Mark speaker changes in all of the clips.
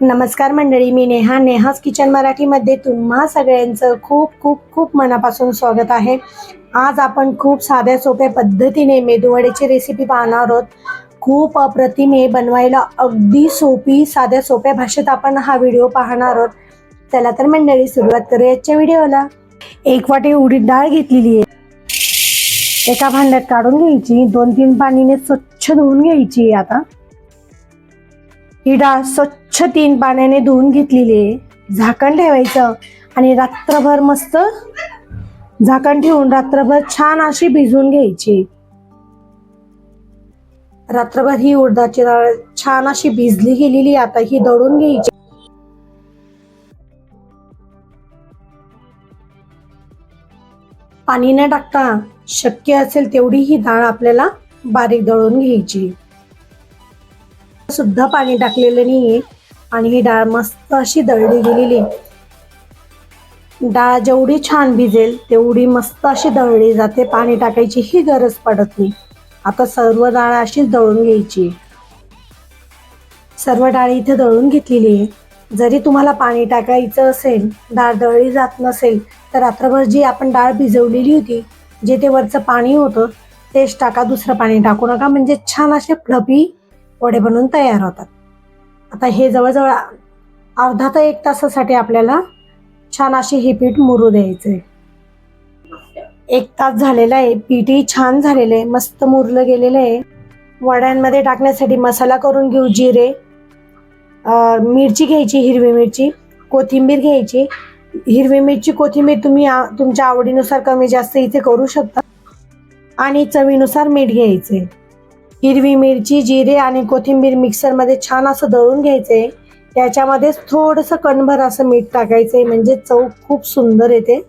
Speaker 1: नमस्कार मंडळी, मी नेहाज किचन मराठीमध्ये तुम्हा सगळ्यांचं खूप खूप खूप मनापासून स्वागत आहे। आज आपण खूप साध्या सोप्या पद्धतीने मेदूवड्याची रेसिपी पाहणार आहोत। खूप अप्रतिम आहे, बनवायला अगदी सोपी, साध्या सोप्या भाषेत आपण हा व्हिडिओ पाहणार आहोत। चला तर मंडळी, सुरुवात करूया आजच्या व्हिडिओला। 1 वाटी उडीद डाळ घेतलेली आहे, एका भांड्यात काढून घ्यायची, 2-3 पाणीने स्वच्छ धुवून घ्यायची। आता ही डाळ स्वच्छ 3 पाण्याने धुवून घेतलेली आहे। झाकण ठेवायचं आणि रात्रभर मस्त झाकण ठेवून रात्रभर छान अशी भिजवून घ्यायची। रात्रभर ही उडदाची डाळ छान अशी भिजली गेलेली, आता ही दळून घ्यायची। पाणी न टाकता शक्य असेल तेवढी ही डाळ आपल्याला बारीक दळून घ्यायची। सुद्धा पाणी टाकलेलं नाहीये आणि ही डाळ मस्त अशी दळली गेलेली। डाळ जेवढी छान भिजेल तेवढी मस्त अशी दळली जाते, पाणी टाकायची ही गरज पडत नाही। आता सर्व डाळ अशीच दळून घ्यायची। सर्व डाळ इथे दळून घेतलेली आहे। जरी तुम्हाला पाणी टाकायचं असेल, डाळ दळली जात नसेल, तर रात्रभर जी आपण डाळ भिजवलेली होती, जे ते वरचं पाणी होतं तेच टाका, दुसरं पाणी टाकू नका, म्हणजे छान असे फ्लफी वडे बनवून तयार होतात। आता हे जवळजवळ अर्धा ते 1 तासासाठी आपल्याला छान अशी हे पीठ मुरू द्यायचंय। 1 तास झालेला आहे, पीठही छान झालेलं आहे, मस्त मुरलं गेलेलं आहे। वड्यांमध्ये टाकण्यासाठी मसाला करून घेऊ। जिरे, मिरची घ्यायची, हिरवी मिरची, कोथिंबीर घ्यायची। हिरवी मिरची कोथिंबीर तुम्ही तुमच्या आवडीनुसार कमी जास्त इथे करू शकता, आणि चवीनुसार मीठ घ्यायचे। हिरवी मिरची, जिरे आणि कोथिंबीर मिक्सरमध्ये छान असं दळून घ्यायचे। त्याच्यामध्येच थोडंसं कणभर असं मीठ टाकायचंय, म्हणजे चव खूप सुंदर येते।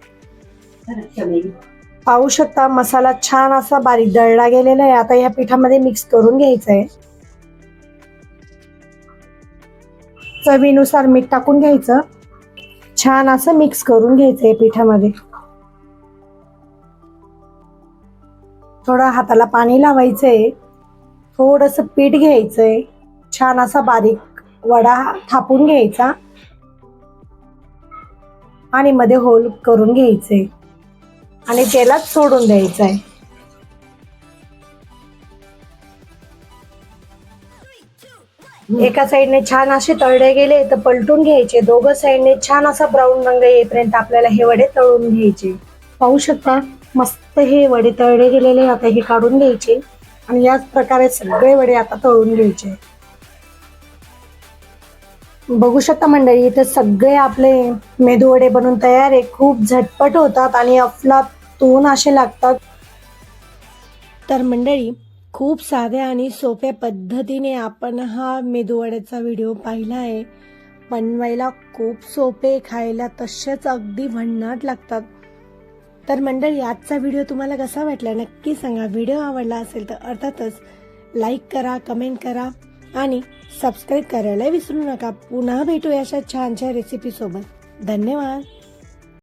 Speaker 1: पाहू शकता मसाला छान असा बारीक दळला गेलेला आहे। आता या पिठामध्ये मिक्स करून घ्यायचंय। चवीनुसार मीठ टाकून घ्यायचं, छान असं मिक्स करून घ्यायचंय पिठामध्ये। थोडं हाताला पाणी लावायचंय, थोडंसं पीठ घ्यायचंय, छान असा बारीक वडा थापून घ्यायचा आणि मध्ये होल करून घ्यायचे आणि तेलात सोडून द्यायचंय। एका साईडने छान असे तळले गेले तर पलटून घ्यायचे, दोघं साईडने छान असा ब्राऊन रंग येईपर्यंत आपल्याला हे वडे तळून घ्यायचे। पाहू शकता मस्त हे वडे तळले गेलेले, आता हे काढून घ्यायचे आणि याच प्रकारे सगळे वडे आता तळून घ्यायचे। बघू शकता मंडळी, इथे सगळे आपले मेदू वडे बनून तयार आहे। खूप झटपट होतात आणि अफलातून असे लागतात। तर मंडळी, खूप साध्या आणि सोप्या पद्धतीने आपण हा मेदू वड्याचा व्हिडिओ पाहिला आहे। बनवायला खूप सोपे, खायला तसेच अगदी भन्नाट लागतात। तर मंडळी, आजचा व्हिडिओ तुम्हाला कसा वाटला नक्की सांगा। व्हिडिओ आवडला असेल तर अर्थातच लाईक करा, कमेंट करा आणि सबस्क्राईब करायला विसरू नका। पुन्हा भेटूया अशा छानशा रेसिपी सोबत। धन्यवाद।